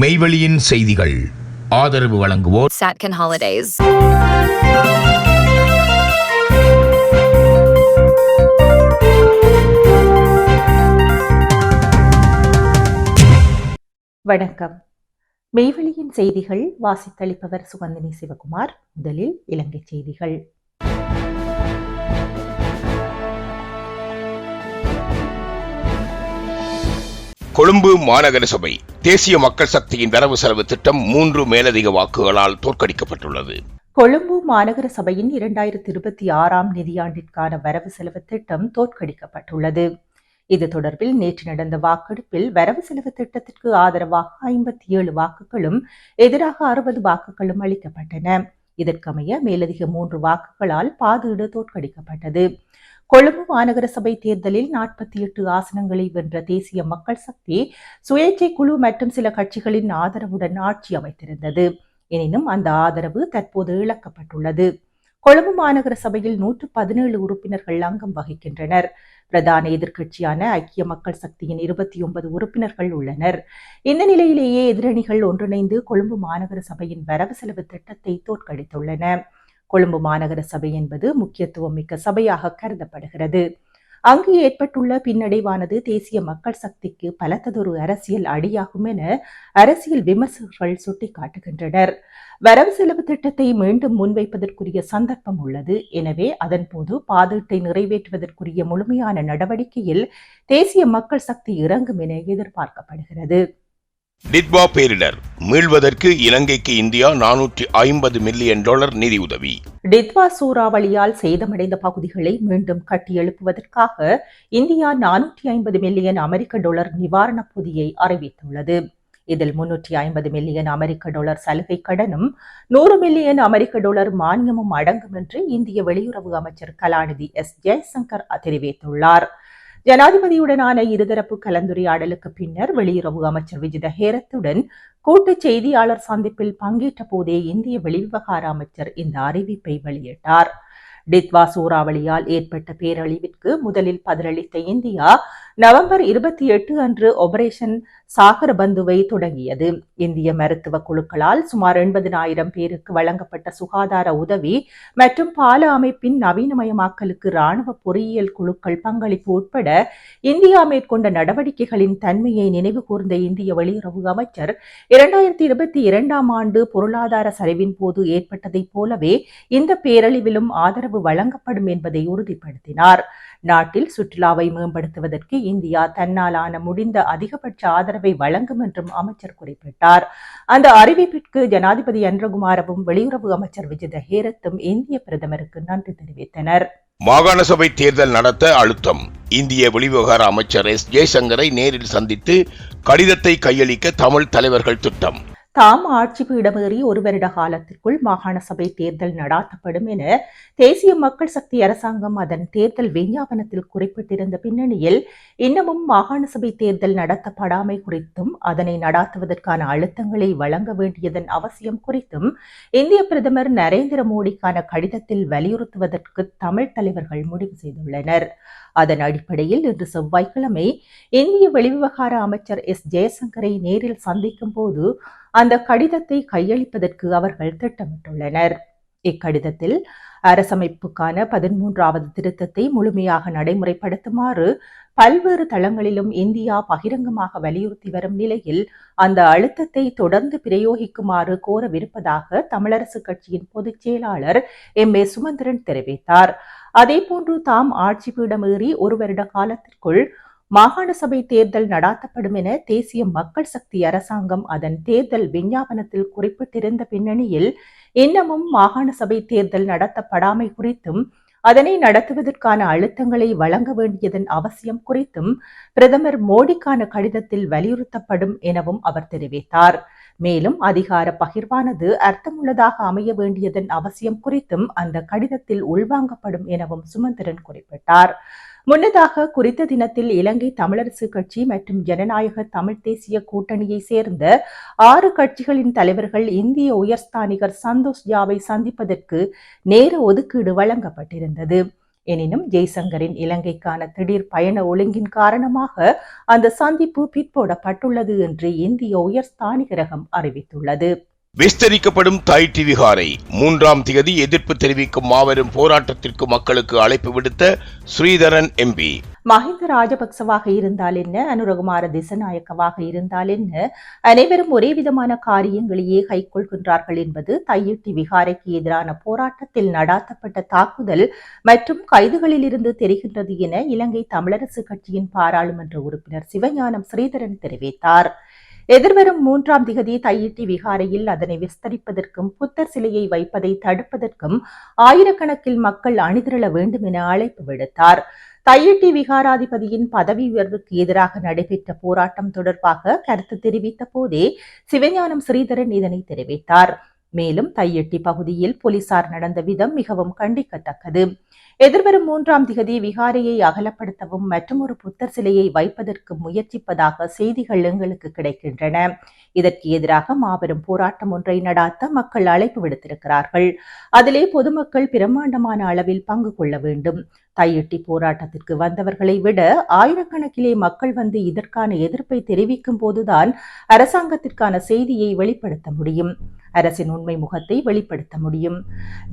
மெய்வெளியின் செய்திகள் ஆதரவு வழங்குவோர் Satcon Holidays. வணக்கம். மெய்வெளியின் செய்திகள் வாசித்தளிப்பவர் சுகந்தினி சிவகுமார். முதலில் இலங்கை செய்திகள். கொழும்பு மாநகர சபை தேசிய மக்கள் சக்தியின் வரவு செலவு திட்டம் 3 மேலதிக வாக்குகளால் தோற்கடிக்கப்பட்டுள்ளது. கொழும்பு மாநகர சபையின் 2026 நிதியாண்டிற்கான வரவு செலவு திட்டம் தோற்கடிக்கப்பட்டுள்ளது. இது தொடர்பில் நேற்று நடந்த வாக்கெடுப்பில் வரவு செலவு திட்டத்திற்கு ஆதரவாக 57 வாக்குகளும் எதிராக 60 வாக்குகளும் அளிக்கப்பட்டன. இதற்கமைய மேலதிக 3 வாக்குகளால் பாதீடு தோற்கடிக்கப்பட்டது. கொழும்பு மாநகர சபை தேர்தலில் 48 ஆசனங்களை வென்ற தேசிய மக்கள் சக்தி சுயேட்சை குழு மற்றும் சில கட்சிகளின் ஆதரவுடன் ஆட்சி அமைத்திருந்தது. எனினும் அந்த ஆதரவு தற்போது இழக்கப்பட்டுள்ளது. கொழும்பு மாநகர சபையில் 117 உறுப்பினர்கள் அங்கம் வகிக்கின்றனர். பிரதான எதிர்க்கட்சியான ஐக்கிய மக்கள் சக்தியின் 29 உறுப்பினர்கள் உள்ளனர். இந்த நிலையிலேயே எதிரணிகள் ஒன்றிணைந்து கொழும்பு மாநகர சபையின் வரவு செலவு திட்டத்தை தோற்கடித்துள்ளன. கொழும்பு மாநகர சபை என்பது முக்கியத்துவம் மிக்க சபையாக கருதப்படுகிறது. அங்கு ஏற்பட்டுள்ள பின்னடைவானது தேசிய மக்கள் சக்திக்கு பலத்ததொரு அரசியல் அடியாகும் என அரசியல் விமர்சகர்கள் சுட்டிக்காட்டுகின்றனர். வரவு செலவு திட்டத்தை மீண்டும் முன்வைப்பதற்குரிய சந்தர்ப்பம் உள்ளது. எனவே அதன்போது பாதீட்டை நிறைவேற்றுவதற்குரிய முழுமையான நடவடிக்கையில் தேசிய மக்கள் சக்தி இறங்கும் என எதிர்பார்க்கப்படுகிறது. டிட்வா பேரிடர் மீள்வதற்கு இலங்கைக்கு இந்தியா $450 மில்லியன் நிதியுதவி. டிட்வா சூறாவளியால் சேதமடைந்த பகுதிகளை மீண்டும் கட்டியெழுப்புவதற்காக இந்தியா $450 மில்லியன் நிவாரணப் பொதியை அறிவித்துள்ளது. இதில் $350 மில்லியன் சலுகை கடனும் $100 மில்லியன் மானியமும் அடங்கும் என்று இந்திய வெளியுறவு அமைச்சர் கலாநிதி எஸ். ஜெய்சங்கர் தெரிவித்துள்ளார். ஜனாதிபதியுடனான இருதரப்பு கலந்துரையாடலுக்கு பின்னர் வெளியுறவு அமைச்சர் விஜித ஹேரத்துடன் கூட்டு செய்தியாளர் சந்திப்பில் பங்கேற்ற போதே இந்திய வெளிவிவகார அமைச்சர் இந்த அறிவிப்பை வெளியிட்டார். டிட்வா சூறாவளியால் ஏற்பட்ட பேரழிவிற்கு முதலில் பதிலளித்த இந்தியா நவம்பர் 28 அன்று ஆபரேஷன் சாகரபந்துவை தொடங்கியது. இந்திய மருத்துவ குழுக்களால் சுமார் 80,000 பேருக்கு வழங்கப்பட்ட சுகாதார உதவி மற்றும் பால அமைப்பின் நவீனமயமாக்கலுக்கு இராணுவ பொறியியல் குழுக்கள் பங்களிப்பு உட்பட இந்தியா மேற்கொண்ட நடவடிக்கைகளின் தன்மையை நினைவு கூர்ந்த இந்திய வெளியுறவு அமைச்சர் 2022 ஆண்டு பொருளாதார சரிவின் போது ஏற்பட்டதைப் போலவே இந்த பேரழிவிலும் ஆதரவு வழங்கப்படும் என்பதை உறுதிப்படுத்தினார். நாட்டில் சுற்றுலாவை மேம்படுத்துவதற்கு இந்தியா தன்னாலான முடிந்த அதிகபட்ச ஆதரவை வழங்கும் என்றும் அமைச்சர் குறிப்பிட்டார். அந்த அறிவிப்பிற்கு ஜனாதிபதி அன்றகுமாரவும் வெளியுறவு அமைச்சர் விஜித ஹேரத்தும் இந்திய பிரதமருக்கு நன்றி தெரிவித்தனர். மாகாண சபை தேர்தல் நடத்த அழுத்தம். இந்திய வெளிவிவகார அமைச்சர் எஸ். ஜெய்சங்கரை நேரில் சந்தித்து கடிதத்தை கையளிக்க தமிழ் தலைவர்கள் திட்டம். தாம் ஆட்சி பீடமேறி 1 வருட காலத்திற்குள் மாகாண சபை தேர்தல் நடாத்தப்படும் என தேசிய மக்கள் சக்தி அரசாங்கம் அதன் தேர்தல் விஞ்ஞாபனத்தில் குறிப்பிட்டிருந்த பின்னணியில் இன்னமும் மாகாண சபை தேர்தல் நடத்தப்படாமை குறித்தும் அதனை நடாத்துவதற்கான அழுத்தங்களை வழங்க வேண்டியதன் அவசியம் குறித்தும் இந்திய பிரதமர் நரேந்திர மோடிக்கான கடிதத்தில் வலியுறுத்துவதற்கு தமிழ் தலைவர்கள் முடிவு செய்துள்ளனர். அதன் அடிப்படையில் இன்று செவ்வாய்க்கிழமை இந்திய வெளிவிவகார அமைச்சர் எஸ். ஜெய்சங்கரை நேரில் சந்திக்கும் போது அந்த கடிதத்தை கையளிப்பதற்கு அவர்கள் திட்டமிட்டுள்ளனர். இக்கடிதத்தில் அரசமைப்புக்கான 13வது திருத்தத்தை முழுமையாக நடைமுறைப்படுத்துமாறு பல்வேறு தளங்களிலும் இந்தியா பகிரங்கமாக வலியுறுத்தி வரும் நிலையில் அந்த அழுத்தத்தை தொடர்ந்து பிரயோகிக்குமாறு கோரவிருப்பதாக தமிழரசு கட்சியின் பொதுச் செயலாளர் எம். சுமந்திரன் தெரிவித்தார். அதேபோன்று தாம் ஆட்சி பீடமேறி 1 வருட காலத்திற்குள் மாகாண சபை தேர்தல் நடாத்தப்படும் என தேசிய மக்கள் சக்தி அரசாங்கம் அதன் தேர்தல் விஞ்ஞாபனத்தில் குறிப்பிட்டிருந்த பின்னணியில் இன்னமும் மாகாண சபை தேர்தல் நடத்தப்படாமை குறித்தும் அதனை நடத்துவதற்கான அழுத்தங்களை வழங்க வேண்டியதன் அவசியம் குறித்தும் பிரதமர் மோடிக்கான கடிதத்தில் வலியுறுத்தப்படும் எனவும் அவர் தெரிவித்தார். மேலும் அதிகார பகிர்வானது அர்த்தமுள்ளதாக அமைய வேண்டியதன் அவசியம் குறித்தும் அந்த கடிதத்தில் உள்வாங்கப்படும் எனவும் சுமந்திரன் குறிப்பிட்டார். முன்னதாக குறித்த தினத்தில் இலங்கை தமிழரசு கட்சி மற்றும் ஜனநாயக தமிழ் தேசிய கூட்டணியை சேர்ந்த 6 கட்சிகளின் தலைவர்கள் இந்திய உயர்ஸ்தானிகர் சந்தோஷ் ஜாவை சந்திப்பதற்கு நேர ஒதுக்கீடு வழங்கப்பட்டிருந்தது. எனினும் ஜெய்சங்கரின் இலங்கைக்கான திடீர் பயண ஒழுங்கின் காரணமாக அந்த சந்திப்பு பிற்போடப்பட்டுள்ளது என்று இந்திய உயர்ஸ்தானிகரகம் அறிவித்துள்ளது. விஸ்தரிக்கப்படும் தாயிட்டி விகாரை 3ஆம் திகதி எதிர்ப்பு தெரிவிக்கும் மாபெரும் போராட்டத்திற்கு மக்களுக்கு அழைப்பு விடுத்த ஸ்ரீதரன் எம்பி. மஹிந்த ராஜபக்சவாக இருந்தால் என்ன, அனுரகுமார திசநாயக்கவாக இருந்தால் என்ன, அனைவரும் ஒரே விதமான காரியங்களையே கைக்கொள்கின்றார்கள் என்பது தையிட்டி விகாரைக்கு எதிரான போராட்டத்தில் நடாத்தப்பட்ட தாக்குதல் மற்றும் கைதுகளில் இருந்து தெரிகின்றது என இலங்கை தமிழரசு கட்சியின் பாராளுமன்ற உறுப்பினர் சிவஞானம் ஸ்ரீதரன் தெரிவித்தார். எதிர்வரும் 3ஆம் திகதி தையிட்டி விகாரையில் அதனை விஸ்தரிப்பதற்கும் புத்தர் சிலையை வைப்பதை தடுப்பதற்கும் ஆயிரக்கணக்கில் மக்கள் அணிதிரள வேண்டும் என அழைப்பு விடுத்தார். தையிட்டி விகாராதிபதியின் பதவி உயர்வுக்கு எதிராக நடைபெற்ற போராட்டம் தொடர்பாக கருத்து தெரிவித்த போதே சிவஞானம் ஸ்ரீதரன் இதனை தெரிவித்தார். மேலும் தையிட்டி பகுதியில் போலீசார் நடந்த விதம் மிகவும் கண்டிக்கத்தக்கது. எதிர்வரும் 3ஆம் திகதி விகாரையை அகலப்படுத்தவும் மற்றும் ஒரு புத்தர் சிலையை வைப்பதற்கு முயற்சிப்பதாக செய்திகள் எங்களுக்கு கிடைக்கின்றன. இதற்கு எதிராக மாபெரும் போராட்டம் ஒன்றை நடாத்த மக்கள் அழைப்பு விடுத்திருக்கிறார்கள். அதிலே பொதுமக்கள் பிரம்மாண்டமான அளவில் பங்கு கொள்ள வேண்டும். தையிட்டி போராட்டத்திற்கு வந்தவர்களை விட ஆயிரக்கணக்கிலே மக்கள் வந்து இதற்கான எதிர்ப்பை தெரிவிக்கும் போதுதான் அரசாங்கத்திற்கான செய்தியை வெளிப்படுத்த முடியும், அரசின் உண்மை முகத்தை வெளிப்படுத்த முடியும்.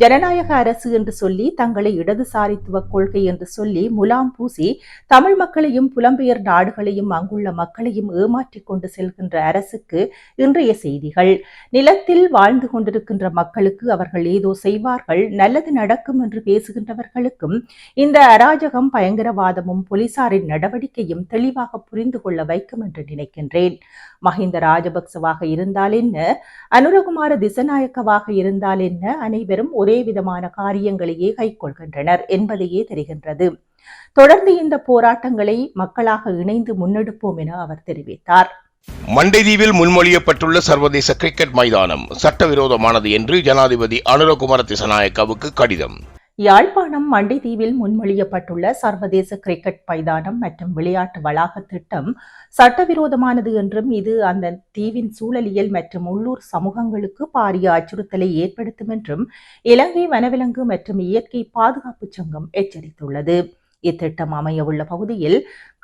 ஜனநாயக அரசு என்று சொல்லி தங்களை இடதுசாரித்துவ கொள்கை என்று சொல்லி முலாம் பூசி தமிழ் மக்களையும் புலம்பெயர் நாடுகளையும் அங்குள்ள மக்களையும் ஏமாற்றிக் கொண்டு செல்கின்ற அரசுக்கு இன்றைய செய்திகள். நிலத்தில் வாழ்ந்து கொண்டிருக்கின்ற மக்களுக்கு அவர்கள் ஏதோ செய்வார்கள், நல்லது நடக்கும் என்று பேசுகின்றவர்களுக்கும் இந்த அராஜகம் பயங்கரவாதமும் போலீசாரின் நடவடிக்கையும் தெளிவாக புரிந்து கொள்ள வைக்கும் என்று நினைக்கின்றேன். மஹிந்த ராஜபக்சவாக இருந்தால் என்ன, அனுரகுமார திசநாயக்கவாக இருந்தால் என்ன, அனைவரும் ஒரே விதமான காரியங்களையே கைக்கொள்கின்றனர் என்பதையே தெரிகின்றது. தொடர்ந்து இந்த போராட்டங்களை மக்களாக இணைந்து முன்னெடுப்போம் என அவர் தெரிவித்தார். மண்டைதீவில் முன்மொழியப்பட்டுள்ள சர்வதேச கிரிக்கெட் மைதானம் சட்டவிரோதமானது என்று ஜனாதிபதி அனுரகுமார திசநாயக்கவுக்கு கடிதம். யாழ்ப்பாணம் மண்டைதீவில் முன்மொழியப்பட்டுள்ள சர்வதேச கிரிக்கெட் மைதானம் மற்றும் விளையாட்டு வளாக திட்டம் சட்டவிரோதமானது என்றும் இது அந்த தீவின் சூழலியல் மற்றும் உள்ளூர் சமூகங்களுக்கு பாரிய அச்சுறுத்தலை ஏற்படுத்தும் என்றும் இலங்கை வனவிலங்கு மற்றும் இயற்கை பாதுகாப்பு சங்கம் எச்சரித்துள்ளது. இத்திட்டம் அமையவுள்ள பகுதியில்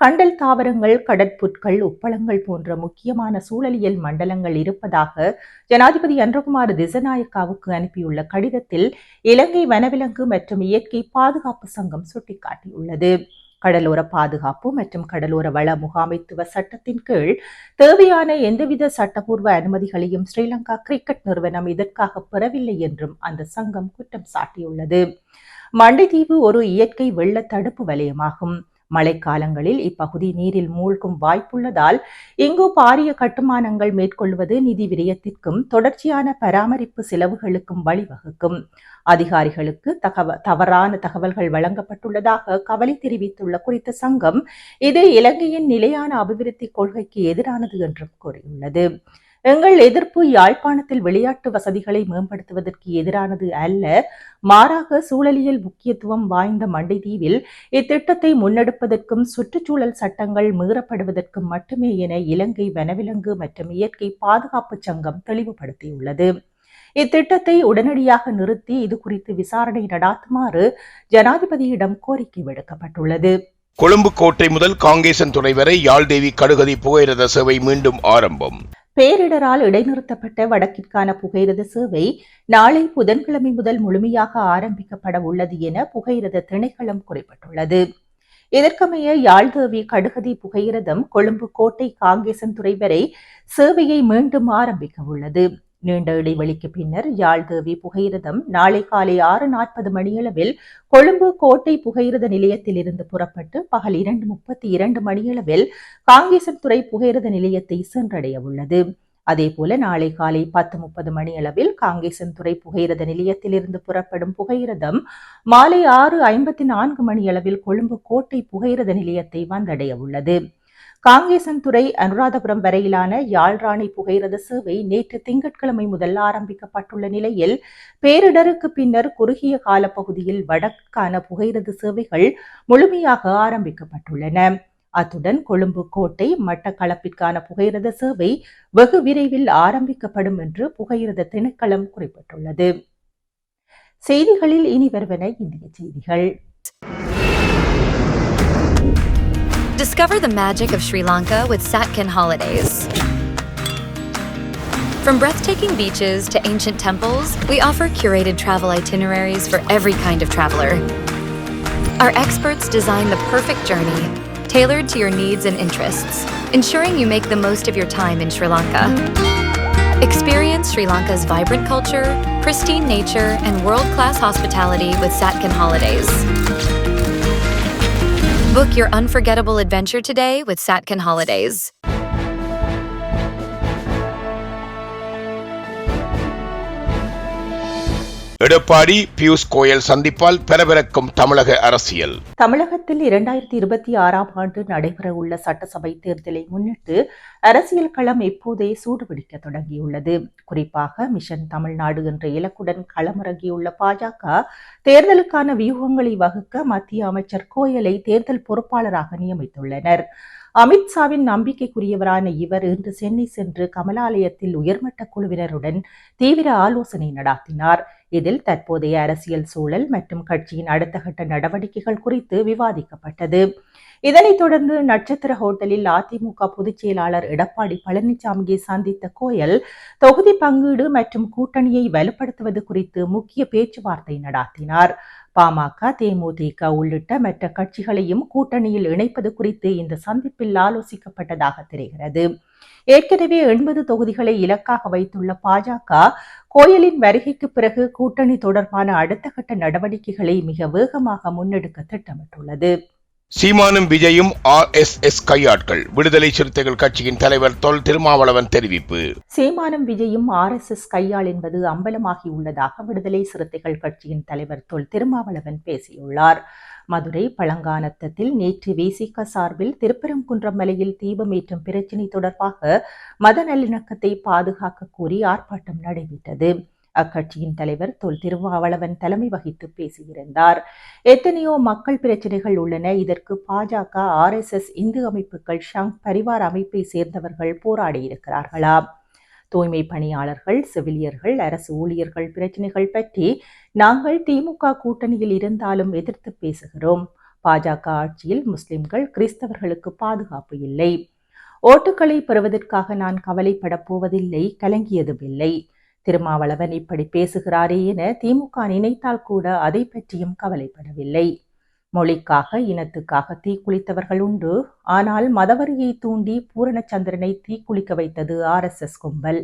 கண்டல் தாவரங்கள், கடற்புற்கள், உப்பளங்கள் போன்ற முக்கியமான சூழலியல் மண்டலங்கள் இருப்பதாக ஜனாதிபதி அனுரகுமார திசநாயக்காவுக்கு அனுப்பியுள்ள கடிதத்தில் இலங்கை வனவிலங்கு மற்றும் இயற்கை பாதுகாப்பு சங்கம் சுட்டிக்காட்டியுள்ளது. கடலோர பாதுகாப்பு மற்றும் கடலோர வள முகாமைத்துவ சட்டத்தின் கீழ் தேவையான எந்தவித சட்டப்பூர்வ அனுமதிகளையும் ஸ்ரீலங்கா கிரிக்கெட் நிறுவனம் இதற்காக பெறவில்லை என்றும் அந்த சங்கம் குற்றம் சாட்டியுள்ளது. மண்டைதீவு ஒரு இயற்கை வெள்ள தடுப்பு வலயமாகும். மழைக்காலங்களில் இப்பகுதி நீரில் மூழ்கும் வாய்ப்புள்ளதால் இங்கு பாரிய கட்டுமானங்கள் மேற்கொள்வது நிதி விரயத்திற்கும் தொடர்ச்சியான பராமரிப்பு செலவுகளுக்கும் வழிவகுக்கும். அதிகாரிகளுக்கு தவறான தகவல்கள் வழங்கப்பட்டுள்ளதாக கவலை தெரிவித்துள்ள குறித்த சங்கம் இது இலங்கையின் நிலையான அபிவிருத்தி கொள்கைக்கு எதிரானது என்றும் கூறியுள்ளது. எங்கள் எதிர்ப்பு யாழ்ப்பாணத்தில் விளையாட்டு வசதிகளை மேம்படுத்துவதற்கு எதிரானது அல்ல, மாறாக சூழலியல் முக்கியத்துவம் வாய்ந்த மண்டைதீவில் இத்திட்டத்தை முன்னெடுப்பதற்கும் சுற்றுச்சூழல் சட்டங்கள் மீறப்படுவதற்கும் மட்டுமே என இலங்கை வனவிலங்கு மற்றும் இயற்கை பாதுகாப்பு சங்கம் தெளிவுபடுத்தியுள்ளது. இத்திட்டத்தை உடனடியாக நிறுத்தி இது குறித்து விசாரணை நடாத்துமாறு ஜனாதிபதியிடம் கோரிக்கை விடுக்கப்பட்டுள்ளது. கொழும்பு கோட்டை முதல் காங்கேசன் துறை வரை யாழ்தேவி கடுகதி புகையிரத சேவை மீண்டும் ஆரம்பம். பேரிடரால் இடைநிறுத்தப்பட்ட வடக்கிற்கான புகையிரத சேவை நாளை புதன்கிழமை முதல் முழுமையாக ஆரம்பிக்கப்பட உள்ளது என புகையிரத திணைக்களம் குறிப்பிட்டுள்ளது. இதற்கமைய யாழ்தேவி கடுகதி புகையிரதம் கொழும்பு கோட்டை காங்கேசன் துறை வரை சேவையை மீண்டும் ஆரம்பிக்க உள்ளது. நீண்ட இடைவெளிக்கு பின்னர் யாழ்தேவி புகையிரதம் நாளை காலை 6:40 மணியளவில் கொழும்பு கோட்டை புகையிரத நிலையத்தில் இருந்து புறப்பட்டு பகல் 2:32 மணியளவில் காங்கேசன் துறை புகையிரத நிலையத்தை சென்றடைய உள்ளது. அதேபோல நாளை காலை 10:30 மணியளவில் காங்கேசன் துறை புகையிரத நிலையத்தில் இருந்து புறப்படும் புகையிரதம் மாலை 6:54 மணியளவில் கொழும்பு கோட்டை புகையிரத நிலையத்தை வந்தடைய உள்ளது. காங்கேசன் துறை அனுராதபுரம் வரையிலான யாழ்ராணி புகையிரத சேவை நேற்று திங்கட்கிழமை முதல் ஆரம்பிக்கப்பட்டுள்ள நிலையில் பேரிடருக்கு பின்னர் குறுகிய கால பகுதியில் வடக்கான புகையிரத சேவைகள் முழுமையாக ஆரம்பிக்கப்பட்டுள்ளன. அத்துடன் கொழும்பு கோட்டை மட்டக்களப்பிற்கான புகையிரத சேவை வெகு விரைவில் ஆரம்பிக்கப்படும் என்று புகையிரத திணைக்களம் குறிப்பிட்டுள்ளது. செய்திகளில் இனி வருவன இந்திய செய்திகள். Discover the magic of Sri Lanka with Satkin Holidays. From breathtaking beaches to ancient temples, we offer curated travel itineraries for every kind of traveler. Our experts design the perfect journey, tailored to your needs and interests, ensuring you make the most of your time in Sri Lanka. Experience Sri Lanka's vibrant culture, pristine nature, and world-class hospitality with Satkin Holidays. Book your unforgettable adventure today with Satkin Holidays. Edappadi Piyush Goyal சந்திப்பால் பரபரக்கும் தமிழக அரசியல். தமிழகத்தில் 2026ஆம் ஆண்டு நடைபெறவுள்ள சட்டசபை தேர்தலை முன்னிட்டு அரசியல் களம் இப்போதே சூடுபிடிக்க தொடங்கியுள்ளது. குறிப்பாக மிஷன் தமிழ்நாடு என்ற இலக்குடன் களமிறங்கியுள்ள பாஜக தேர்தலுக்கான வியூகங்களை வகுக்க மத்திய அமைச்சர் கோயலை தேர்தல் பொறுப்பாளராக நியமித்துள்ளனர். அமித்ஷாவின் நம்பிக்கைக்குரியவரான இவர் இன்று சென்னை சென்று கமலாலயத்தில் உயர்மட்ட குழுவினருடன் தீவிர ஆலோசனை நடத்தினார். இதில் தற்போதைய அரசியல் சூழல் மற்றும் கட்சியின் அடுத்த கட்ட நடவடிக்கைகள் குறித்து விவாதிக்கப்பட்டது. இதனைத் தொடர்ந்து நட்சத்திர ஹோட்டலில் அதிமுக பொதுச் செயலாளர் எடப்பாடி பழனிசாமியை சந்தித்த கோயல் தொகுதி பங்கீடு மற்றும் கூட்டணியை வலுப்படுத்துவது குறித்து முக்கிய பேச்சுவார்த்தை நடத்தினார். பாமக, தேமுதிக உள்ளிட்ட மற்ற கட்சிகளையும் கூட்டணியில் இணைப்பது குறித்து இந்த சந்திப்பில் ஆலோசிக்கப்பட்டதாக தெரிகிறது. ஏற்கனவே 80 தொகுதிகளை இலக்காக வைத்துள்ள பாஜக கோயலின் வருகைக்கு பிறகு கூட்டணி தொடர்பான அடுத்த கட்ட நடவடிக்கைகளை மிக வேகமாக முன்னெடுக்க திட்டமிட்டுள்ளது. சீமானும் விஜயும் RSS கையாட்கள். விடுதலை சிறுத்தைகள் கட்சியின் தலைவர் தொல் திருமாவளவன் தெரிவிப்பு. சீமானும் விஜயும் RSS கையாள் என்பது அம்பலமாகியுள்ளதாக விடுதலை சிறுத்தைகள் கட்சியின் தலைவர் தொல் திருமாவளவன் பேசியுள்ளார். மதுரை பழங்கானத்தத்தில் நேற்று விசிக சார்பில் திருப்பரங்குன்றம் மலையில் தீபமேற்றும் பிரச்சினை தொடர்பாக மத நல்லிணக்கத்தை பாதுகாக்க கோரி ஆர்ப்பாட்டம் நடைபெற்றது. அக்கட்சியின் தலைவர் தொல் திருமாவளவன் தலைமை வகித்து பேசியிருந்தார். எத்தனையோ மக்கள் பிரச்சனைகள் உள்ளன. இதற்கு பாஜக, RSS, இந்து அமைப்புகள், சங் பரிவார் அமைப்பை சேர்ந்தவர்கள் போராடி இருக்கிறார்களா? தூய்மை பணியாளர்கள், செவிலியர்கள், அரசு ஊழியர்கள் பிரச்சனைகள் பற்றி நாங்கள் திமுக கூட்டணியில் இருந்தாலும் எதிர்த்து பேசுகிறோம். பாஜக ஆட்சியில் முஸ்லிம்கள், கிறிஸ்தவர்களுக்கு பாதுகாப்பு இல்லை. ஓட்டுகளை பெறுவதற்காக நான் கவலைப்பட போவதில்லை, கலங்கியதும் இல்லை. திருமாவளவன் இப்படி பேசுகிறாரே என திமுக நினைத்தால் கூட அதை பற்றியும் கவலைப்படவில்லை. மொழிக்காக, இனத்துக்காக தீக்குளித்தவர்கள் உண்டு. ஆனால் மதவரியை தூண்டி பூரணச்சந்திரனை தீக்குளிக்க வைத்தது RSS கும்பல்.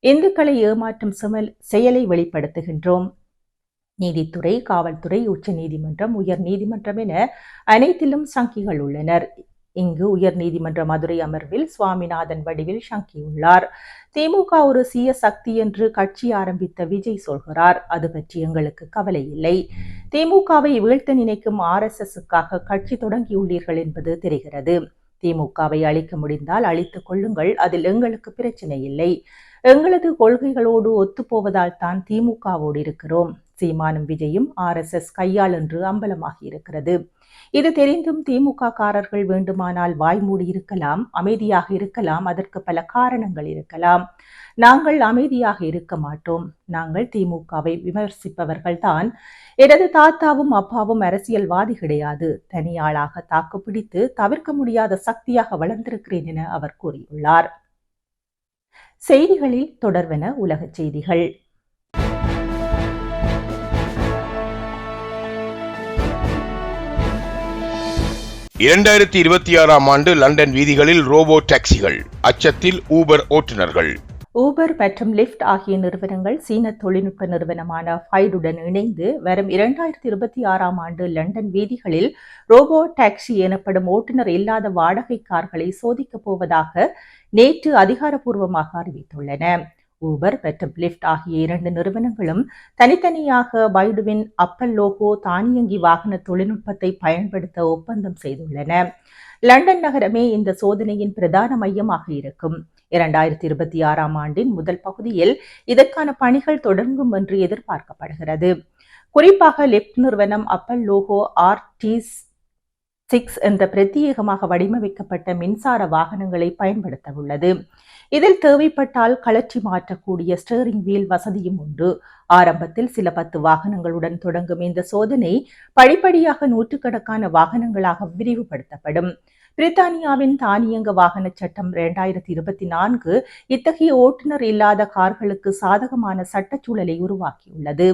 இந்துக்களை ஏமாற்றும் செயலை வெளிப்படுத்துகின்றோம். நீதித்துறை, காவல்துறை, உச்ச நீதிமன்றம், உயர் நீதிமன்றம் என அனைத்திலும் சங்கிகள் உள்ளனர். இங்கு உயர் நீதிமன்ற மதுரை அமர்வில் சுவாமிநாதன் வடிவில் சங்கியுள்ளார். திமுக ஒரு சீய சக்தி என்று கட்சி ஆரம்பித்த விஜய் சொல்கிறார். அது பற்றி எங்களுக்கு கவலை இல்லை. திமுகவை வீழ்த்த நினைக்கும் RSSக்காக கட்சி தொடங்கியுள்ளீர்கள் என்பது தெரிகிறது. திமுகவை அழிக்க முடிந்தால் அழித்துக் கொள்ளுங்கள், அதில் எங்களுக்கு பிரச்சனை இல்லை. எங்களது கொள்கைகளோடு ஒத்துப்போவதால் தான் திமுகவோடு இருக்கிறோம். சீமானும் விஜயும் RSS கையாள் என்று அம்பலமாகி இருக்கிறது. இது தெரிந்தும் திமுக காரர்கள் வேண்டுமானால் வாய்மூடி இருக்கலாம், அமைதியாக இருக்கலாம். அதற்கு பல காரணங்கள் இருக்கலாம். நாங்கள் அமைதியாக இருக்க மாட்டோம். நாங்கள் திமுகவை விமர்சிப்பவர்கள் தான். எனது தாத்தாவும் அப்பாவும் அரசியல்வாதி கிடையாது. தனியாளாக தாக்குப்பிடித்து தவிர்க்க முடியாத சக்தியாக வளர்ந்திருக்கிறேன் என அவர் கூறியுள்ளார். செய்திகளில் தொடர்வன உலக செய்திகள். இரண்டாயிரத்தி 26ஆம் ஆண்டு லண்டன் வீதிகளில் ரோபோ டாக்ஸிகள், அச்சத்தில் ஊபர் ஓட்டுநர்கள். ஊபர் மற்றும் லிஃப்ட் ஆகிய நிறுவனங்கள் சீன தொழில்நுட்ப நிறுவனமான ஃபைடுடன் இணைந்து வரும் 2026ஆம் ஆண்டு லண்டன் வீதிகளில் ரோபோ டாக்ஸி எனப்படும் ஓட்டுநர் இல்லாத வாடகை கார்களை சோதிக்கப் போவதாக நேற்று அதிகாரப்பூர்வமாக அறிவித்துள்ளன. ஊபர் மற்றும் லிஃப்ட் ஆகிய 2 நிறுவனங்களும் தனித்தனியாக பைடுவின் அப்பல்லோகோ தானியங்கி வாகன தொழில்நுட்பத்தை பயன்படுத்த ஒப்பந்தம் செய்துள்ளன. லண்டன் நகரமே இந்த சோதனையின் பிரதான மையமாக இருக்கும். 2026ஆம் ஆண்டின் முதல் பகுதியில் இதற்கான பணிகள் தொடங்கும் என்று எதிர்பார்க்கப்படுகிறது. குறிப்பாக லிஃப்ட் நிறுவனம் அப்பல்லோகோ 6 என்ற பிரத்யேகமாக வடிவமைக்கப்பட்ட மின்சார வாகனங்களை பயன்படுத்த உள்ளது. இதில் தேவைப்பட்டால் கழற்றி மாற்றக்கூடிய ஸ்டீரிங் வீல் வசதியும் உண்டு. ஆரம்பத்தில் சில 10 வாகனங்களுடன் தொடங்கும் இந்த சோதனை படிப்படியாக நூற்றுக்கணக்கான வாகனங்களாக விரிவுபடுத்தப்படும். பிரித்தானியாவின் தானியங்க வாகன சட்டம் 2024 இத்தகைய ஓட்டுநர் இல்லாத கார்களுக்கு சாதகமான சட்டச்சூழலை உருவாக்கியுள்ளது.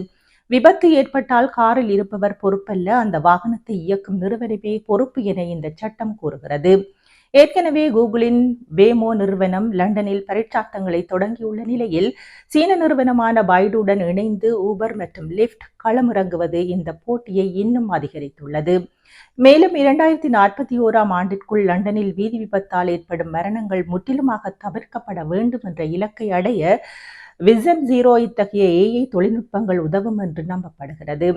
விபத்து ஏற்பட்டால் காரில் இருப்பவர் பொறுப்பல்ல, அந்த வாகனத்தை இயக்கும் நிறுவனமே பொறுப்பு என இந்த சட்டம் கூறுகிறது. ஏற்கனவே கூகுளின் வேமோ நிறுவனம் லண்டனில் பரீட்சார்த்தங்களை தொடங்கியுள்ள நிலையில் சீன நிறுவனமான பைடுடன் இணைந்து ஊபர் மற்றும் லிஃப்ட் களமிறங்குவது இந்த போட்டியை இன்னும் அதிகரித்துள்ளது. மேலும் 2041ஆம் ஆண்டிற்குள் லண்டனில் வீதி விபத்தால் ஏற்படும் மரணங்கள் முற்றிலுமாக தவிர்க்கப்பட வேண்டும் என்ற இலக்கை அடைய விசன் 0 இத்தகைய AI தொழில்நுட்பங்கள் உதவும் என்று நம்பப்படுகிறது.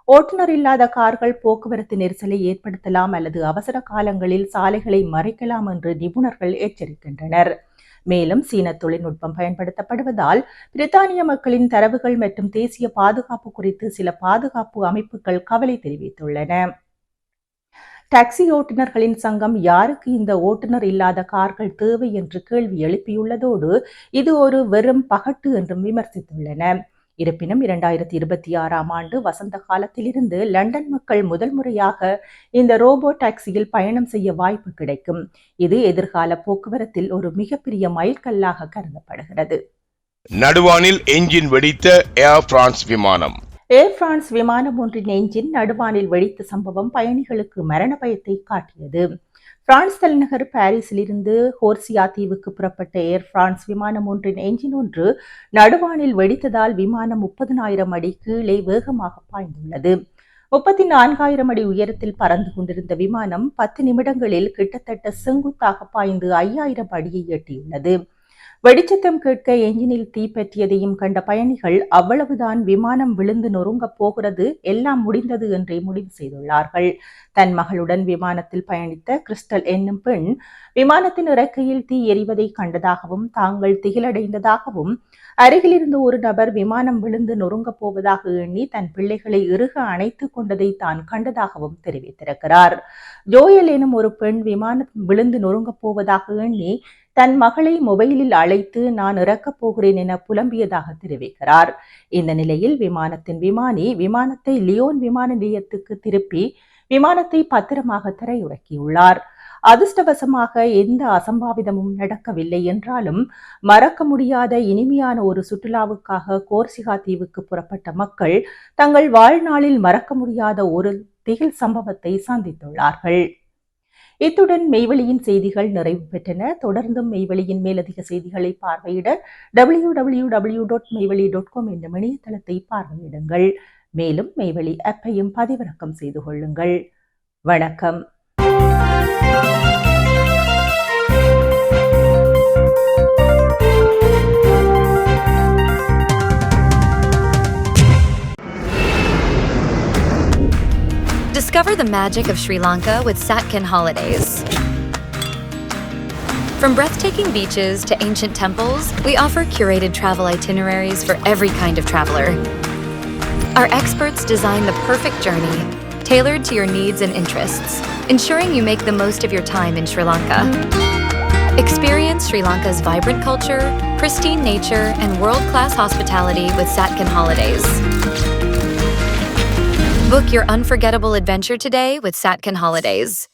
ஓட்டுநர் இல்லாத கார்கள் போக்குவரத்து நெரிசலை ஏற்படுத்தலாம் அல்லது அவசர காலங்களில் சாலைகளை மறைக்கலாம் என்று நிபுணர்கள் எச்சரிக்கின்றனர். மேலும் சீன தொழில்நுட்பம் பயன்படுத்தப்படுவதால் பிரித்தானிய மக்களின் தரவுகள் மற்றும் தேசிய பாதுகாப்பு குறித்து சில பாதுகாப்பு அமைப்புகள் கவலை தெரிவித்துள்ளன. டாக்ஸி ஓட்டுநர்களின் சங்கம் யாருக்கு இந்த ஓட்டுநர் இல்லாத கார்கள் தேவை என்று கேள்வி எழுப்பியுள்ளதோடு இது ஒரு வெறும் பகட்டு என்றும் விமர்சித்துள்ளன. இருப்பினும் 2026ஆம் ஆண்டு வசந்த காலத்திலிருந்து லண்டன் மக்கள் முதல் முறையாக இந்த ரோபோ டாக்ஸியில் பயணம் செய்ய வாய்ப்பு கிடைக்கும். இது எதிர்கால போக்குவரத்தில் ஒரு மிகப்பெரிய மைல்கல்லாக கருதப்படுகிறது. நடுவானில் என்ஜின் வெடித்த ஏர் பிரான்ஸ் விமானம். ஏர் பிரான்ஸ் விமானம் ஒன்றின் என்ஜின் நடுவானில் வெடித்த சம்பவம் பயணிகளுக்கு மரண பயத்தை காட்டியது. பிரான்ஸ் தலைநகர் பாரிஸிலிருந்து ஹோர்சியா தீவுக்கு புறப்பட்ட ஏர் பிரான்ஸ் விமானம் ஒன்றின் என்ஜின் ஒன்று நடுவானில் வெடித்ததால் விமானம் 30,000 அடி கீழே வேகமாக பாய்ந்துள்ளது. 34,000 அடி உயரத்தில் பறந்து கொண்டிருந்த விமானம் 10 நிமிடங்களில் கிட்டத்தட்ட செங்குத்தாக பாய்ந்து 5,000 அடியை எட்டியுள்ளது. வெடிச்சத்தம் கேட்க என்ஜினில் தீ பற்றியதையும் கண்ட பயணிகள் அவ்வளவுதான், விமானம் விழுந்து நொறுங்கப் போகிறது, எல்லாம் முடிந்தது என்றே முடிவு செய்துள்ளார்கள். தன் மகளுடன் விமானத்தில் பயணித்த கிறிஸ்டல் என்னும் பெண் விமானத்தின் இறக்கையில் தீ எரிவதை கண்டதாகவும் தாங்கள் திகிலடைந்ததாகவும் அருகிலிருந்து ஒரு நபர் விமானம் விழுந்து நொறுங்கப் போவதாக எண்ணி தன் பிள்ளைகளை இறுக அணைத்துக் கொண்டதை தான் கண்டதாகவும் தெரிவித்திருக்கிறார். ஜோயல் எனும் ஒரு பெண் விமானம் விழுந்து நொறுங்கப் போவதாக எண்ணி தன் மகளை மொபைலில் அழைத்து நான் இறக்கப் போகிறேன் என புலம்பியதாக தெரிவிக்கிறார். இந்த நிலையில் விமானத்தின் விமானி விமானத்தை லியோன் விமான நிலையத்துக்கு திருப்பி விமானத்தை பத்திரமாக தரையிறக்கியுள்ளார். அதிர்ஷ்டவசமாக எந்த அசம்பாவிதமும் நடக்கவில்லை என்றாலும் மறக்க முடியாத இனிமையான ஒரு சுற்றுலாவுக்காக கோர்சிகா தீவுக்கு புறப்பட்ட மக்கள் தங்கள் வாழ்நாளில் மறக்க முடியாத ஒரு திகில் சம்பவத்தை சந்தித்துள்ளார்கள். இத்துடன் மெய்வெளியின் செய்திகள் நிறைவு பெற்றன. தொடர்ந்தும் மெய்வெளியின் மேலதிக செய்திகளை பார்வையிட www.மெய்வெளி.com என்ற இணையதளத்தை பார்வையிடுங்கள். மேலும் மெய்வெளி ஆப்பையும் பதிவிறக்கம் செய்து கொள்ளுங்கள். வணக்கம். Discover the magic of Sri Lanka with Satkin Holidays. From breathtaking beaches to ancient temples, we offer curated travel itineraries for every kind of traveler. Our experts design the perfect journey, tailored to your needs and interests, ensuring you make the most of your time in Sri Lanka. Experience Sri Lanka's vibrant culture, pristine nature, and world-class hospitality with Satkin Holidays. Book your unforgettable adventure today with Satkin Holidays.